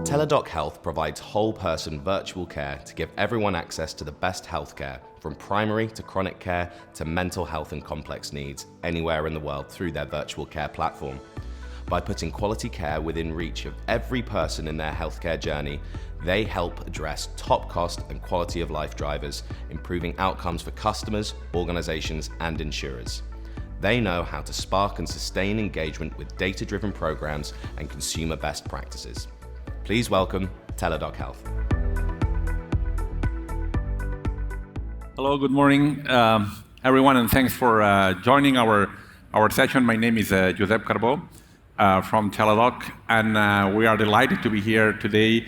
Teladoc Health provides whole-person virtual care to give everyone access to the best healthcare, from primary to chronic care to mental health and complex needs, anywhere in the world through their virtual care platform. By putting quality care within reach of every person in their healthcare journey, they help address top cost and quality of life drivers, improving outcomes for customers, organizations, and insurers. They know how to spark and sustain engagement with data-driven programs and consumer best practices. Please welcome Teladoc Health. Hello, good morning, everyone, and thanks for joining our session. My name is Josep Carbó from Teladoc, and we are delighted to be here today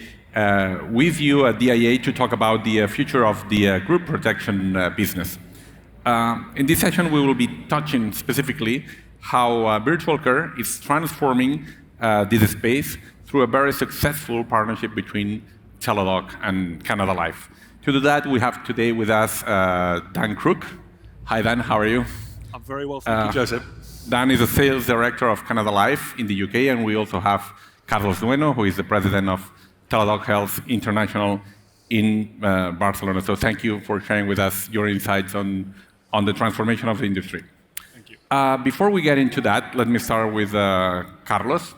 with you at DIA to talk about the future of the group protection business. In this session, we will be touching specifically how virtual care is transforming this space through a very successful partnership between Teladoc and Canada Life. To do that, we have today with us Dan Crook. Hi, Dan. How are you? I'm very well, thank you, Joseph. Dan is the sales director of Canada Life in the UK, and we also have Carlos Dueno, who is the president of Teladoc Health International in Barcelona. So thank you for sharing with us your insights on the transformation of the industry. Thank you. Before we get into that, let me start with Carlos.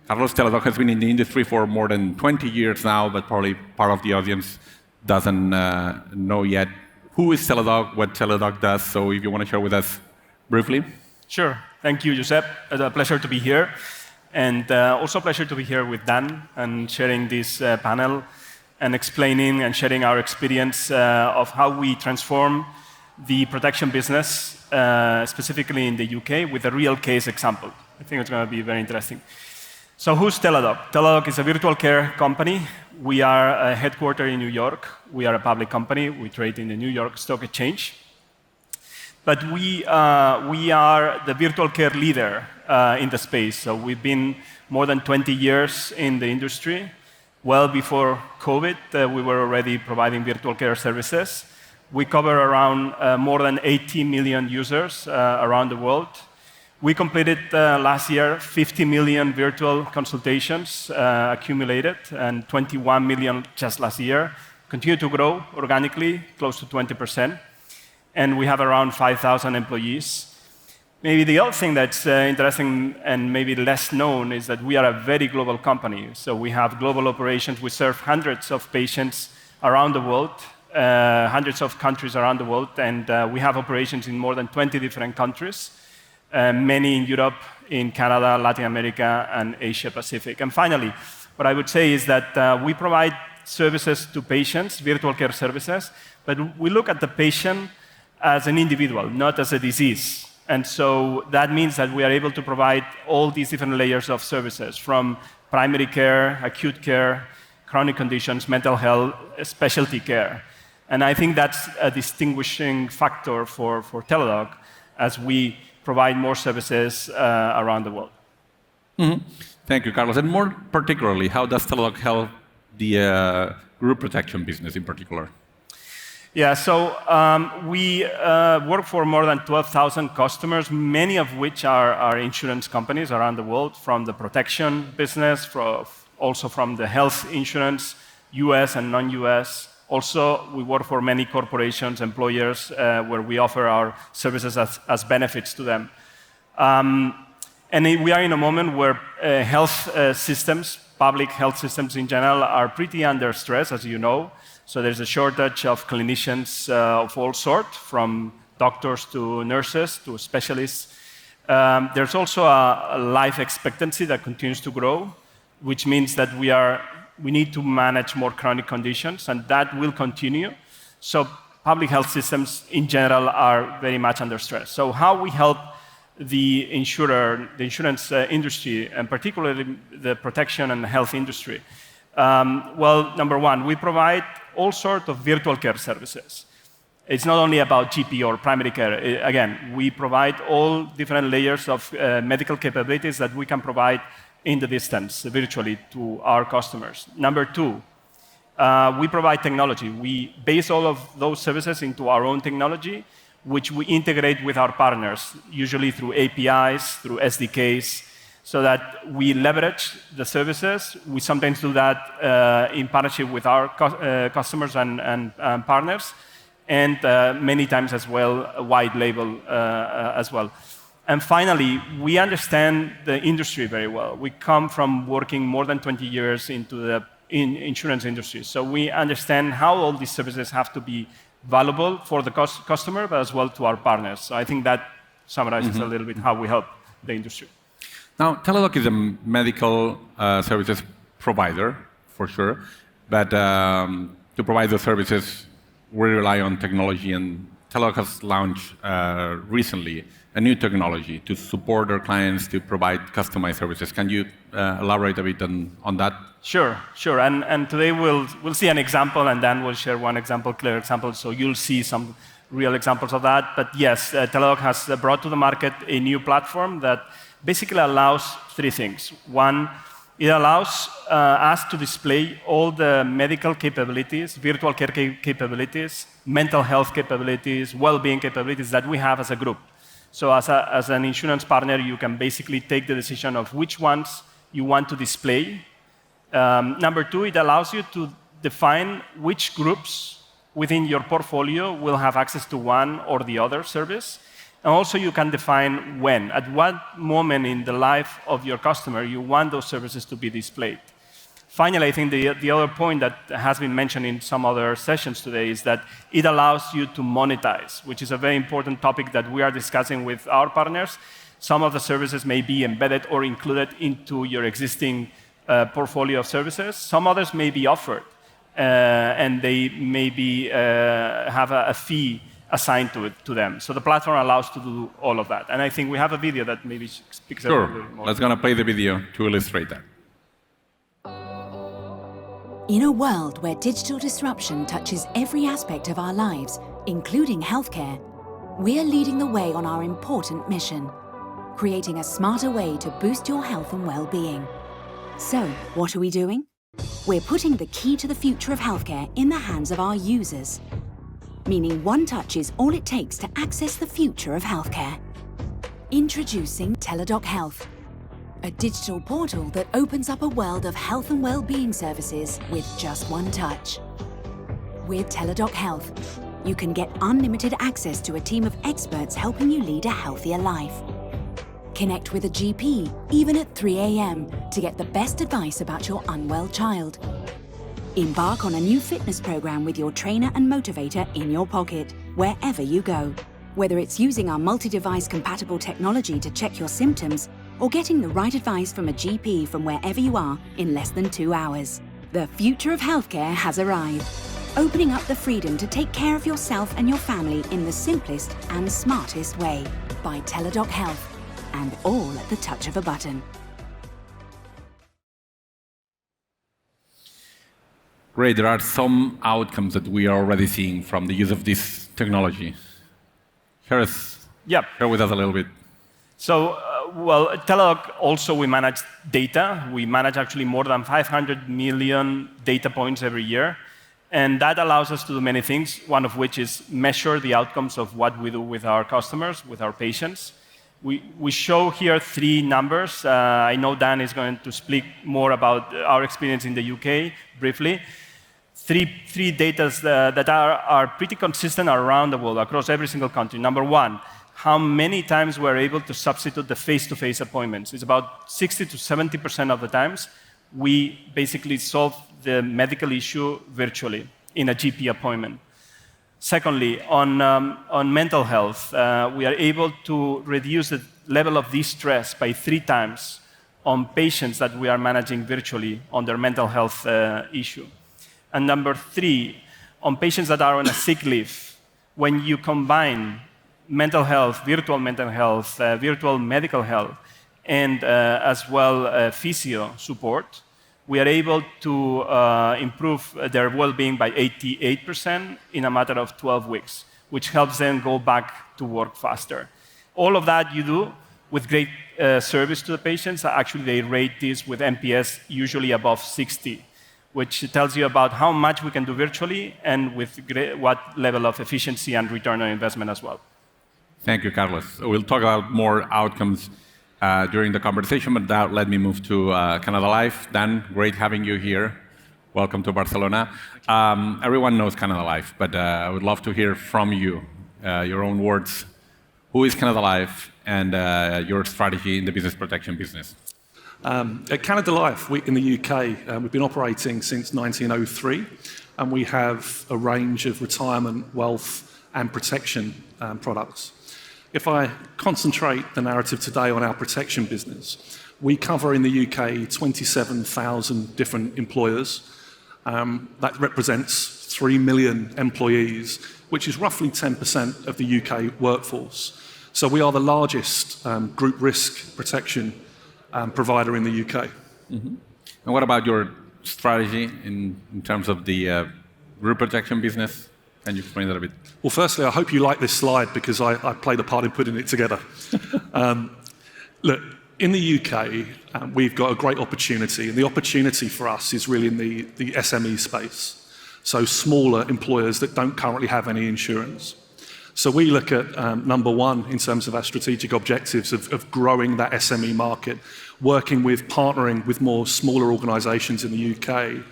Carlos, Teladoc has been in the industry for more than 20 years now, but probably part of the audience doesn't know yet who is Teladoc, what Teladoc does. So if you want to share with us briefly. Sure. Thank you, Josep. It's a pleasure to be here. And also a pleasure to be here with Dan and sharing this panel and explaining and sharing our experience of how we transform the protection business, specifically in the UK, with a real case example. I think it's going to be very interesting. So who's Teladoc? Teladoc is a virtual care company. We are headquartered in New York. We are a public company. We trade in the New York Stock Exchange. But we are the virtual care leader in the space. So we've been more than 20 years in the industry. Well before COVID, we were already providing virtual care services. We cover around more than 80 million users around the world. We completed last year 50 million virtual consultations accumulated, and 21 million just last year. Continue to grow organically, close to 20%. And we have around 5,000 employees. Maybe the other thing that's interesting and maybe less known is that we are a very global company. So we have global operations. We serve hundreds of patients around the world, hundreds of countries around the world, and we have operations in more than 20 different countries. Many in Europe, in Canada, Latin America, and Asia Pacific. And finally, what I would say is that we provide services to patients, virtual care services, but we look at the patient as an individual, not as a disease. And so that means that we are able to provide all these different layers of services, from primary care, acute care, chronic conditions, mental health, specialty care. And I think that's a distinguishing factor for Teladoc as we provide more services around the world. Mm-hmm. Thank you, Carlos. And more particularly, how does Teladoc help the group protection business in particular? Yeah, so we work for more than 12,000 customers, many of which are insurance companies around the world, from the protection business, also from the health insurance, US and non-US. Also, we work for many corporations, employers, where we offer our services as benefits to them. And we are in a moment where health systems, public health systems in general, are pretty under stress, as you know. So there's a shortage of clinicians of all sorts, from doctors to nurses to specialists. There's also a life expectancy that continues to grow, which means that we need to manage more chronic conditions, and that will continue. So public health systems in general are very much under stress. So how we help the insurance industry, and particularly the protection and health industry? Well, number one, we provide all sorts of virtual care services. It's not only about GP or primary care. Again, we provide all different layers of medical capabilities that we can provide in the distance, virtually, to our customers. Number two, we provide technology. We base all of those services into our own technology, which we integrate with our partners, usually through APIs, through SDKs. so that we leverage the services. We sometimes do that in partnership with our customers and partners, and many times as well, a white label as well. And finally, we understand the industry very well. We come from working more than 20 years into the insurance industry, so we understand how all these services have to be valuable for the customer, but as well to our partners. So I think that summarizes a little bit how we help the industry. Now, Teladoc is a medical services provider, for sure, but to provide the services, we rely on technology, and Teladoc has launched recently a new technology to support our clients to provide customized services. Can you elaborate a bit on that? Sure. And today we'll see an example, and Dan will share one example, clear example, so you'll see some real examples of that. But yes, Teladoc has brought to the market a new platform that basically allows three things. One, it allows us to display all the medical capabilities, virtual care capabilities, mental health capabilities, well-being capabilities that we have as a group. So as an insurance partner, you can basically take the decision of which ones you want to display. Number two, it allows you to define which groups within your portfolio will have access to one or the other service. And also you can define when, at what moment in the life of your customer you want those services to be displayed. Finally, I think the other point that has been mentioned in some other sessions today is that it allows you to monetize, which is a very important topic that we are discussing with our partners. Some of the services may be embedded or included into your existing portfolio of services. Some others may be offered, and they maybe have a fee assigned to them. So the platform allows to do all of that. And I think we have a video that maybe speaks a little bit more. Let's gonna play the video to illustrate that. In a world where digital disruption touches every aspect of our lives, including healthcare, we're leading the way on our important mission, creating a smarter way to boost your health and well-being. So, what are we doing? We're putting the key to the future of healthcare in the hands of our users, meaning one touch is all it takes to access the future of healthcare. Introducing Teladoc Health, a digital portal that opens up a world of health and well-being services with just one touch. With Teladoc Health, you can get unlimited access to a team of experts helping you lead a healthier life. Connect with a GP, even at 3 a.m, to get the best advice about your unwell child. Embark on a new fitness program with your trainer and motivator in your pocket, wherever you go. Whether it's using our multi-device compatible technology to check your symptoms, or getting the right advice from a GP from wherever you are in less than 2 hours. The future of healthcare has arrived, opening up the freedom to take care of yourself and your family in the simplest and smartest way, by Teladoc Health, and all at the touch of a button. Great, there are some outcomes that we are already seeing from the use of this technology. Share with us a little bit. So, at Teladoc also we manage data. We manage actually more than 500 million data points every year. And that allows us to do many things, one of which is measure the outcomes of what we do with our customers, with our patients. We show here 3 numbers. I know Dan is going to speak more about our experience in the UK briefly. Three data that are pretty consistent around the world, across every single country. Number 1, how many times we're able to substitute the face-to-face appointments. It's about 60 to 70% of the times we basically solve the medical issue virtually in a GP appointment. Secondly, on mental health, we are able to reduce the level of distress by 3 times on patients that we are managing virtually on their mental health issue. And number 3, on patients that are on a sick leave, when you combine mental health, virtual medical health, and as well physio support, we are able to improve their well-being by 88% in a matter of 12 weeks, which helps them go back to work faster. All of that you do with great service to the patients. Actually, they rate this with NPS usually above 60, which tells you about how much we can do virtually and with what level of efficiency and return on investment as well. Thank you, Carlos. We'll talk about more outcomes during the conversation, but that let me move to Canada Life. Dan, great having you here. Welcome to Barcelona. Everyone knows Canada Life, but I would love to hear from you, your own words. Who is Canada Life and your strategy in the business protection business? At Canada Life, in the UK, we've been operating since 1903, and we have a range of retirement, wealth, and protection products. If I concentrate the narrative today on our protection business, we cover in the UK 27,000 different employers. That represents 3 million employees, which is roughly 10% of the UK workforce. So we are the largest group risk protection provider in the UK. Mm-hmm. And what about your strategy in terms of the group protection business? Can you explain that a bit? Well, firstly, I hope you like this slide because I played a part in putting it together. Look, in the UK, we've got a great opportunity, and the opportunity for us is really in the SME space, so smaller employers that don't currently have any insurance. So we look at number one in terms of our strategic objectives of growing that SME market, partnering with more smaller organisations in the UK.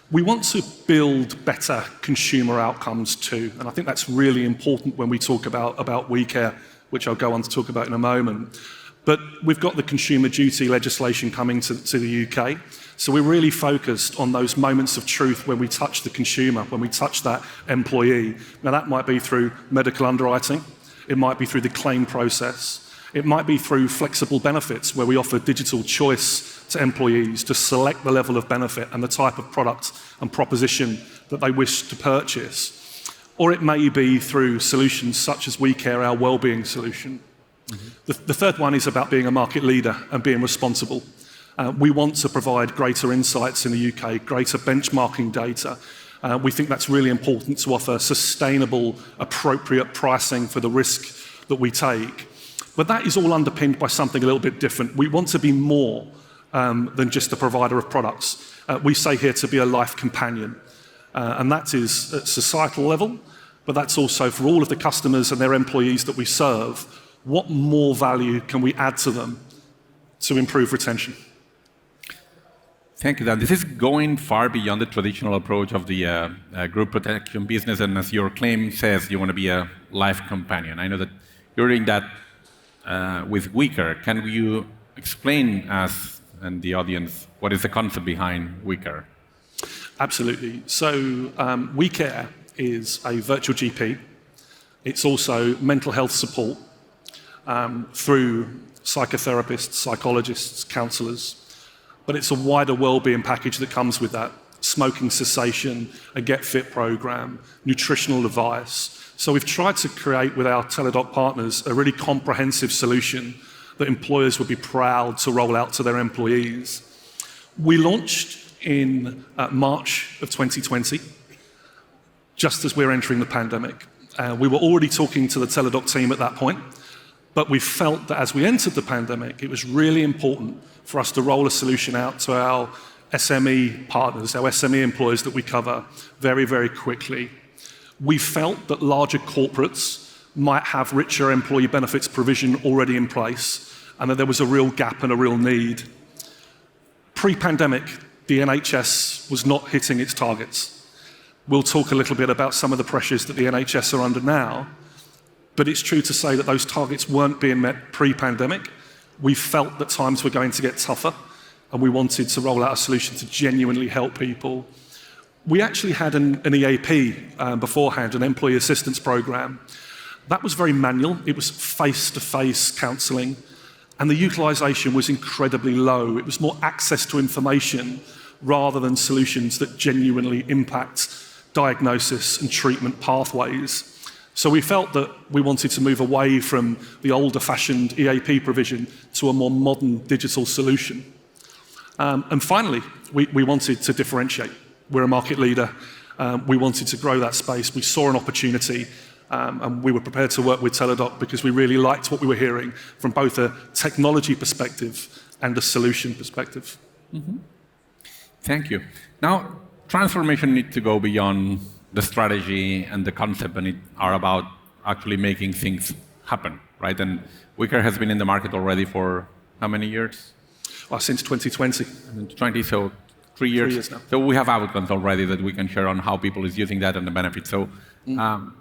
We want to build better consumer outcomes too, and I think that's really important when we talk about WeCare, which I'll go on to talk about in a moment. But we've got the consumer duty legislation coming to the UK, so we're really focused on those moments of truth when we touch the consumer, when we touch that employee. Now that might be through medical underwriting, it might be through the claim process, it might be through flexible benefits where we offer digital choice to employees to select the level of benefit and the type of product and proposition that they wish to purchase. Or it may be through solutions such as WeCare, our wellbeing solution. Mm-hmm. The third one is about being a market leader and being responsible. We want to provide greater insights in the UK, greater benchmarking data. We think that's really important to offer sustainable, appropriate pricing for the risk that we take. But that is all underpinned by something a little bit different. We want to be more than just a provider of products. We say here to be a life companion. And that is at societal level, but that's also for all of the customers and their employees that we serve. What more value can we add to them to improve retention? Thank you, Dan. This is going far beyond the traditional approach of the group protection business, and as your claim says, you want to be a life companion. I know that you're doing that with WeCare. Can you explain us and the audience what is the concept behind WeCare? Absolutely. So WeCare is a virtual GP. It's also mental health support through psychotherapists, psychologists, counsellors. But it's a wider wellbeing package that comes with that. Smoking cessation, a Get Fit program, nutritional advice. So we've tried to create with our Teladoc partners a really comprehensive solution that employers would be proud to roll out to their employees. We launched in March of 2020, just as we're entering the pandemic. We were already talking to the Teladoc team at that point, but we felt that as we entered the pandemic, it was really important for us to roll a solution out to our SME partners, our SME employers that we cover very, very quickly. We felt that larger corporates might have richer employee benefits provision already in place, and that there was a real gap and a real need. Pre-pandemic, the NHS was not hitting its targets. We'll talk a little bit about some of the pressures that the NHS are under now, but it's true to say that those targets weren't being met pre-pandemic. We felt that times were going to get tougher, and we wanted to roll out a solution to genuinely help people. We actually had an EAP beforehand, an employee assistance program. That was very manual. It was face-to-face counselling, and the utilisation was incredibly low. It was more access to information rather than solutions that genuinely impact diagnosis and treatment pathways. So we felt that we wanted to move away from the older-fashioned EAP provision to a more modern digital solution. And finally, we wanted to differentiate. We're a market leader. We wanted to grow that space. We saw an opportunity, and we were prepared to work with Teladoc because we really liked what we were hearing from both a technology perspective and a solution perspective. Mm-hmm. Thank you. Now, transformation needs to go beyond the strategy and the concept, and it are about actually making things happen, right? And WeCare has been in the market already for how many years? Since 2020. 20, so 3 years. 3 years now. So we have outcomes already that we can share on how people is using that and the benefits. So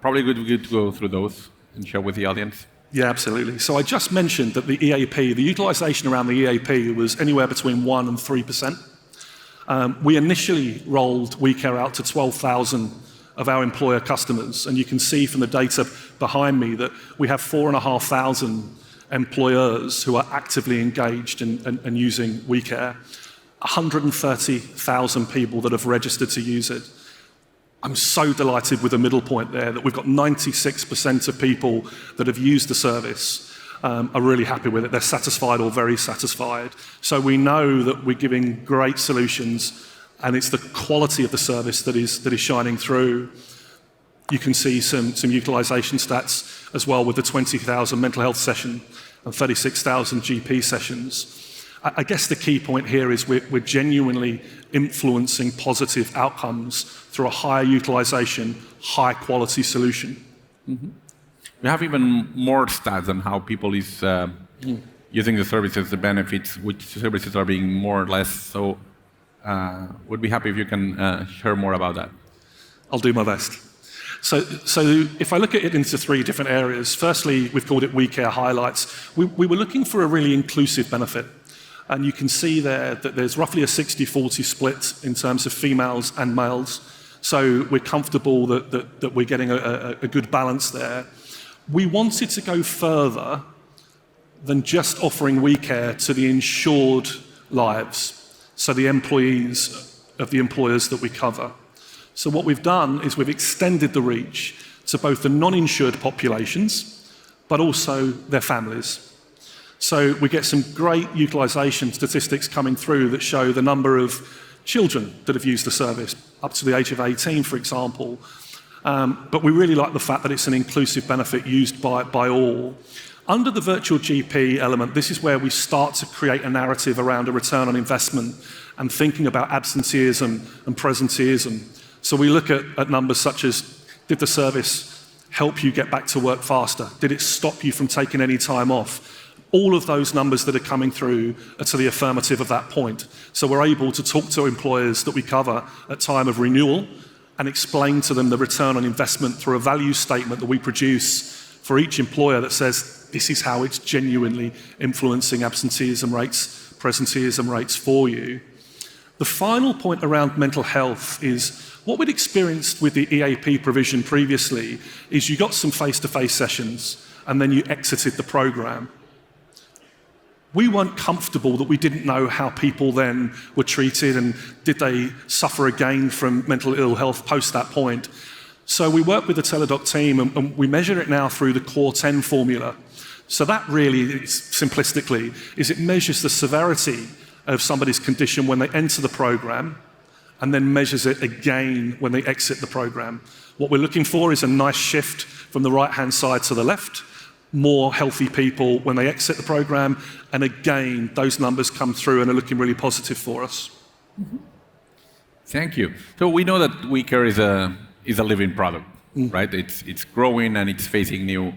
probably good to go through those and share with the audience. Yeah, absolutely. So I just mentioned that the EAP, the utilization around the EAP was anywhere between 1% and 3%. We initially rolled WeCare out to 12,000 of our employer customers, and you can see from the data behind me that we have 4,500 employers who are actively engaged and using WeCare, 130,000 people that have registered to use it. I'm so delighted with the middle point there that we've got 96% of people that have used the service are really happy with it. They're satisfied or very satisfied. So we know that we're giving great solutions, and it's the quality of the service that is shining through. You can see some utilization stats as well with the 20,000 mental health session and 36,000 GP sessions. I guess the key point here is we're genuinely influencing positive outcomes through a higher utilization, high quality solution. Mm-hmm. We have even more stats on how people is using the services, the benefits, which services are being more or less. So would be happy if you can share more about that. I'll do my best. So if I look at it into 3 different areas, firstly, we've called it WeCare Highlights. We were looking for a really inclusive benefit. And you can see there that there's roughly a 60-40 split in terms of females and males. So we're comfortable that we're getting a good balance there. We wanted to go further than just offering WeCare to the insured lives, so the employees of the employers that we cover. So what we've done is we've extended the reach to both the non-insured populations, but also their families. So we get some great utilization statistics coming through that show the number of children that have used the service, up to the age of 18, for example. But we really like the fact that it's an inclusive benefit used by all. Under the virtual GP element, this is where we start to create a narrative around a return on investment and thinking about absenteeism and presenteeism. So we look at numbers such as, did the service help you get back to work faster? Did it stop you from taking any time off? All of those numbers that are coming through are to the affirmative of that point. So we're able to talk to employers that we cover at time of renewal and explain to them the return on investment through a value statement that we produce for each employer that says this is how it's genuinely influencing absenteeism rates, presenteeism rates for you. The final point around mental health is what we'd experienced with the EAP provision previously is you got some face-to-face sessions and then you exited the program. We weren't comfortable that we didn't know how people then were treated and did they suffer again from mental ill health post that point. So we work with the Teladoc team and we measure it now through the Core 10 formula. So that really, simplistically, is it measures the severity of somebody's condition when they enter the program and then measures it again when they exit the program. What we're looking for is a nice shift from the right-hand side to the left, more healthy people when they exit the program, and again, those numbers come through and are looking really positive for us. Mm-hmm. Thank you. So we know that WeCare is a living product, right? It's growing and it's facing new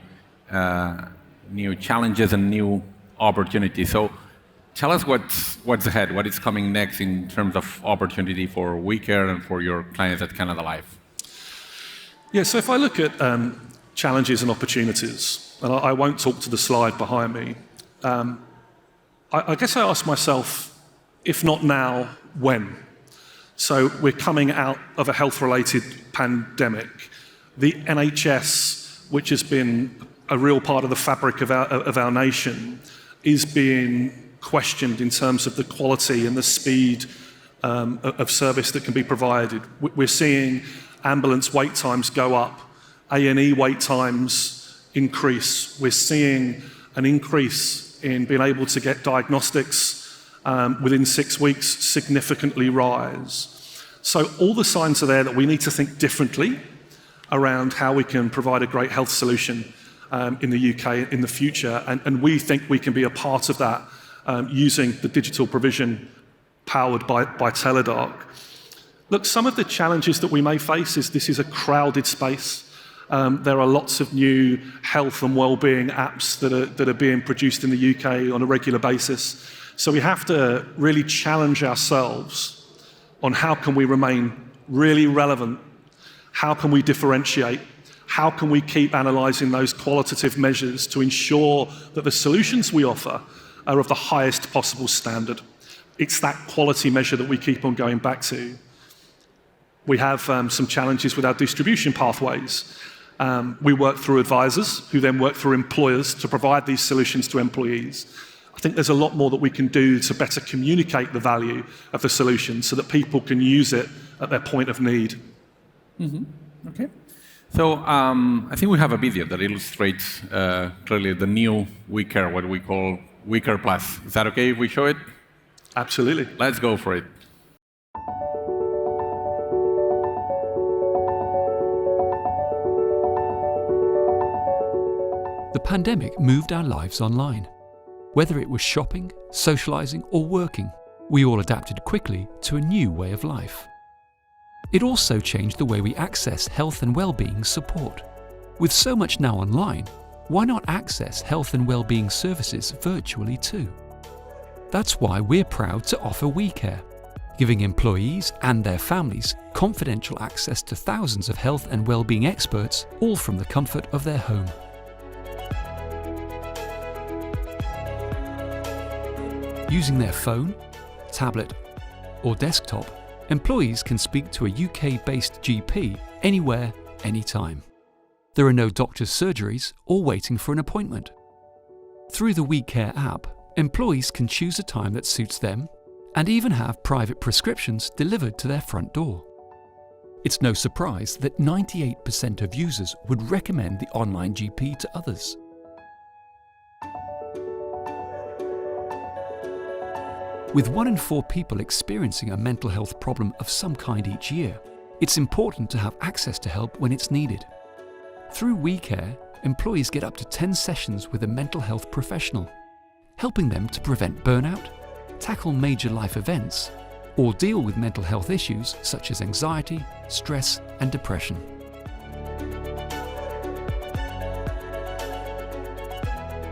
challenges and new opportunities. So tell us what's ahead, what is coming next in terms of opportunity for WeCare and for your clients at Canada Life. Yeah, so if I look at challenges and opportunities, and I won't talk to the slide behind me, I guess I ask myself, if not now, when? So we're coming out of a health-related pandemic. The NHS, which has been a real part of the fabric of our nation, is being questioned in terms of the quality and the speed of service that can be provided. We're seeing ambulance wait times go up, A&E wait times increase. We're seeing an increase in being able to get diagnostics within 6 weeks significantly rise. So all the signs are there that we need to think differently around how we can provide a great health solution in the UK in the future, and we think we can be a part of that using the digital provision powered by Teladoc. Look, some of the challenges that we may face is this is a crowded space. There are lots of new health and well-being apps that are being produced in the UK on a regular basis. So we have to really challenge ourselves on how can we remain really relevant, how can we differentiate, how can we keep analysing those qualitative measures to ensure that the solutions we offer are of the highest possible standard. It's that quality measure that we keep on going back to. We have some challenges with our distribution pathways. We work through advisors who then work through employers to provide these solutions to employees. I think there's a lot more that we can do to better communicate the value of the solution so that people can use it at their point of need. Okay. So I think we have a video that illustrates clearly the new WeCare, what we call WeCare Plus. Is that okay if we show it? Absolutely. Let's go for it. The pandemic moved our lives online. Whether it was shopping, socializing, or working, we all adapted quickly to a new way of life. It also changed the way we access health and well-being support. With so much now online, why not access health and well-being services virtually too? That's why we're proud to offer WeCare, giving employees and their families confidential access to thousands of health and well-being experts, all from the comfort of their home. Using their phone, tablet, or desktop, employees can speak to a UK-based GP anywhere, anytime. There are no doctor's surgeries or waiting for an appointment. Through the WeCare app, employees can choose a time that suits them and even have private prescriptions delivered to their front door. It's no surprise that 98% of users would recommend the online GP to others. With 1 in 4 people experiencing a mental health problem of some kind each year, it's important to have access to help when it's needed. Through WeCare, employees get up to 10 sessions with a mental health professional, helping them to prevent burnout, tackle major life events, or deal with mental health issues such as anxiety, stress, and depression.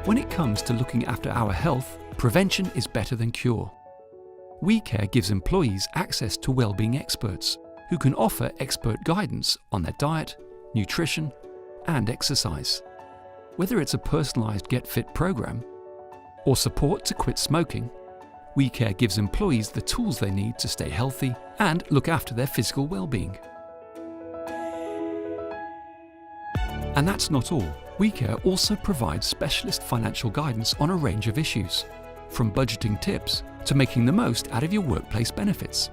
When it comes to looking after our health, prevention is better than cure. WeCare gives employees access to well-being experts who can offer expert guidance on their diet, nutrition, and exercise. Whether it's a personalized Get Fit program or support to quit smoking, WeCare gives employees the tools they need to stay healthy and look after their physical well-being. And that's not all. WeCare also provides specialist financial guidance on a range of issues, from budgeting tips to making the most out of your workplace benefits.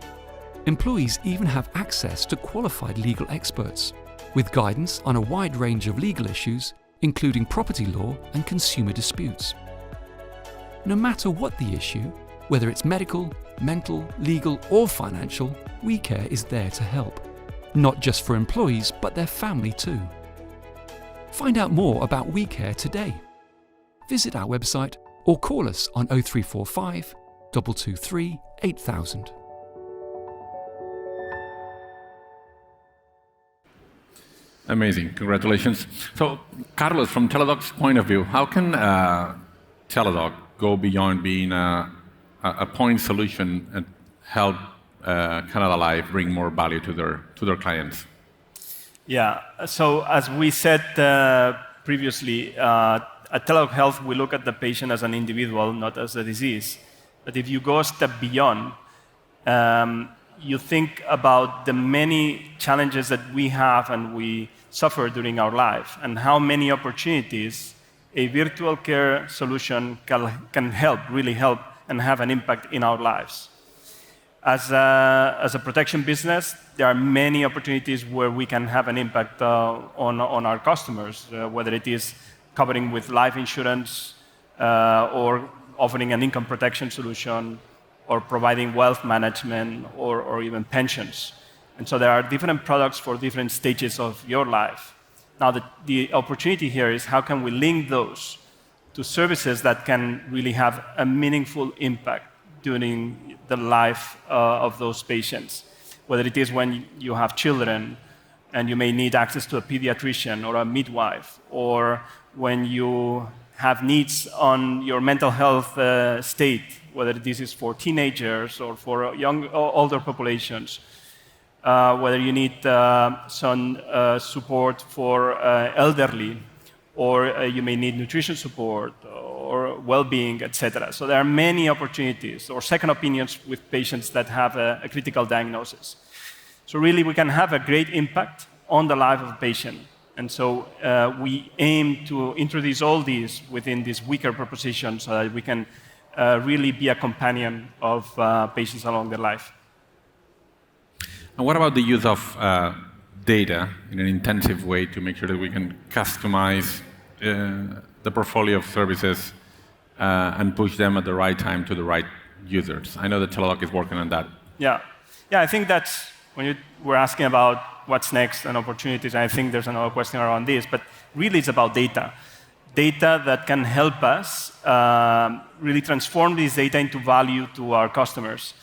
Employees even have access to qualified legal experts, with guidance on a wide range of legal issues, including property law and consumer disputes. No matter what the issue, whether it's medical, mental, legal, or financial, WeCare is there to help. Not just for employees, but their family too. Find out more about WeCare today. Visit our website or call us on 0345 223 8000. Amazing, congratulations. So, Carlos, from Teladoc's point of view, how can Teladoc go beyond being a point solution and help Canada Life bring more value to their clients? Yeah, so as we said previously, at Teladoc Health, we look at the patient as an individual, not as a disease. But if you go a step beyond, you think about the many challenges that we have and we suffer during our life, and how many opportunities a virtual care solution can help, really help, and have an impact in our lives. As a protection business, there are many opportunities where we can have an impact on our customers, whether it is covering with life insurance or offering an income protection solution, or providing wealth management, or even pensions. And so there are different products for different stages of your life. Now, the opportunity here is how can we link those to services that can really have a meaningful impact during the life of those patients, whether it is when you have children, and you may need access to a pediatrician or a midwife, or when you have needs on your mental health state, whether this is for teenagers or for young or older populations, whether you need some support for elderly, or you may need nutrition support or well-being, etc. So there are many opportunities, or second opinions with patients that have a critical diagnosis. So really, we can have a great impact on the life of a patient. And so we aim to introduce all these within this weaker proposition so that we can really be a companion of patients along their life. And what about the use of data in an intensive way to make sure that we can customize the portfolio of services and push them at the right time to the right users? I know that Teladoc is working on that. Yeah, I think that's when you were asking about what's next and opportunities. I think there's another question around this, but really it's about data. Data that can help us really transform this data into value to our customers.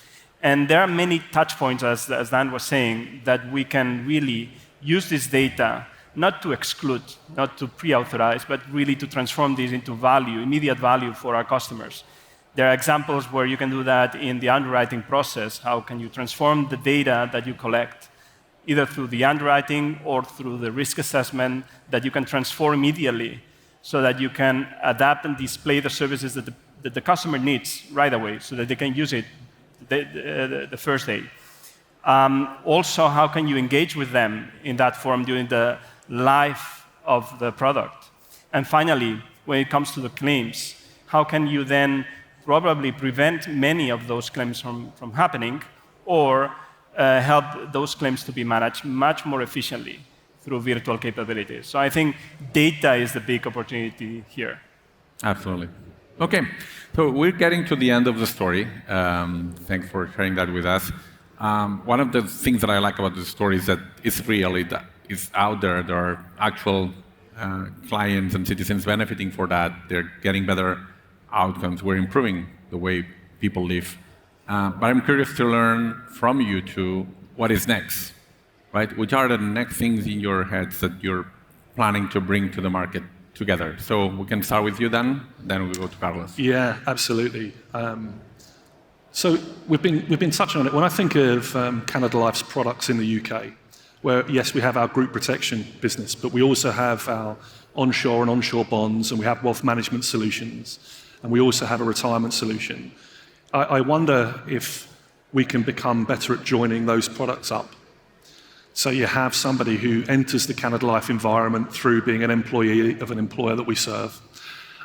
And there are many touch points, as Dan was saying, that we can really use this data not to exclude, not to pre-authorize, but really to transform this into value, immediate value for our customers. There are examples where you can do that in the underwriting process. How can you transform the data that you collect, either through the underwriting or through the risk assessment, that you can transform immediately so that you can adapt and display the services that the customer needs right away so that they can use it the first day. Also, how can you engage with them in that form during the life of the product? And finally, when it comes to the claims, how can you then probably prevent many of those claims from happening, or help those claims to be managed much more efficiently through virtual capabilities? So I think data is the big opportunity here. Absolutely. Okay, so we're getting to the end of the story. Thanks for sharing that with us. One of the things that I like about the story is that it's real, it's out there. There are actual clients and citizens benefiting for that. They're getting better outcomes. We're improving the way people live. But I'm curious to learn from you two what is next, right? Which are the next things in your heads that you're planning to bring to the market together? So we can start with you then we go to Carlos. Yeah, absolutely. So we've been touching on it. When I think of Canada Life's products in the UK, where yes, we have our group protection business, but we also have our onshore and onshore bonds, and we have wealth management solutions, and we also have a retirement solution. I wonder if we can become better at joining those products up. So you have somebody who enters the Canada Life environment through being an employee of an employer that we serve.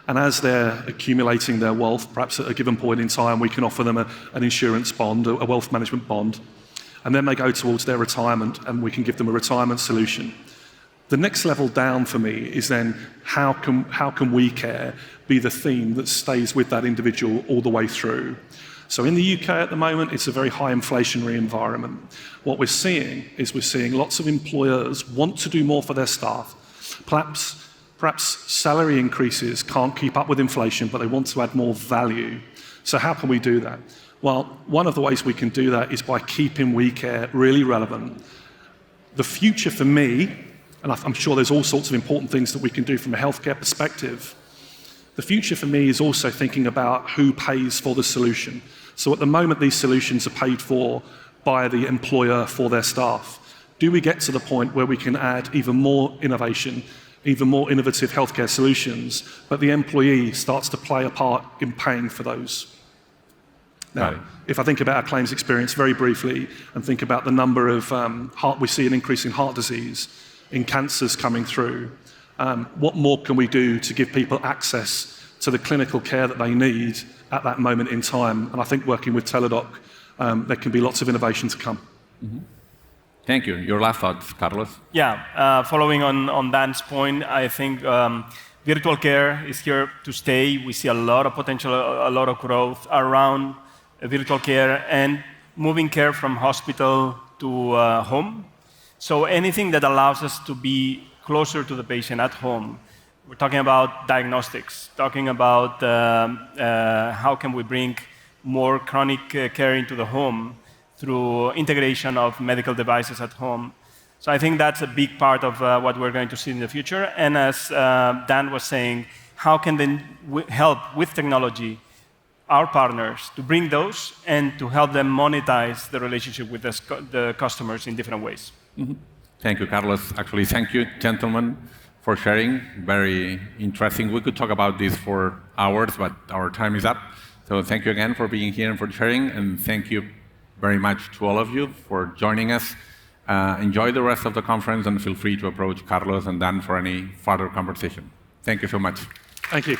And as they're accumulating their wealth, perhaps at a given point in time, we can offer them an insurance bond, a wealth management bond. And then they go towards their retirement, and we can give them a retirement solution. The next level down for me is then how can we care be the theme that stays with that individual all the way through. So in the UK at the moment, it's a very high inflationary environment. What we're seeing lots of employers want to do more for their staff. Perhaps salary increases can't keep up with inflation, but they want to add more value. So how can we do that? Well, one of the ways we can do that is by keeping We Care really relevant. The future for me, and I'm sure there's all sorts of important things that we can do from a healthcare perspective, the future for me is also thinking about who pays for the solution. So at the moment, these solutions are paid for by the employer for their staff. Do we get to the point where we can add even more innovation, even more innovative healthcare solutions, but the employee starts to play a part in paying for those? Now, if I think about our claims experience very briefly and think about the number of we see an increase in heart disease, in cancers coming through, what more can we do to give people access to the clinical care that they need at that moment in time? And I think working with Teladoc, there can be lots of innovation to come. Mm-hmm. Thank you. Your last thoughts, Carlos? Yeah, following on Dan's point, I think virtual care is here to stay. We see a lot of potential, a lot of growth around virtual care and moving care from hospital to home. So anything that allows us to be closer to the patient at home. We're talking about diagnostics, talking about how can we bring more chronic care into the home through integration of medical devices at home. So I think that's a big part of what we're going to see in the future. And as Dan was saying, how can they help with technology our partners to bring those and to help them monetize the relationship with the customers in different ways. Mm-hmm. Thank you, Carlos. Actually, thank you, gentlemen, for sharing. Very interesting. We could talk about this for hours, but our time is up. So thank you again for being here and for sharing, and thank you very much to all of you for joining us. Enjoy the rest of the conference, and feel free to approach Carlos and Dan for any further conversation. Thank you so much. Thank you.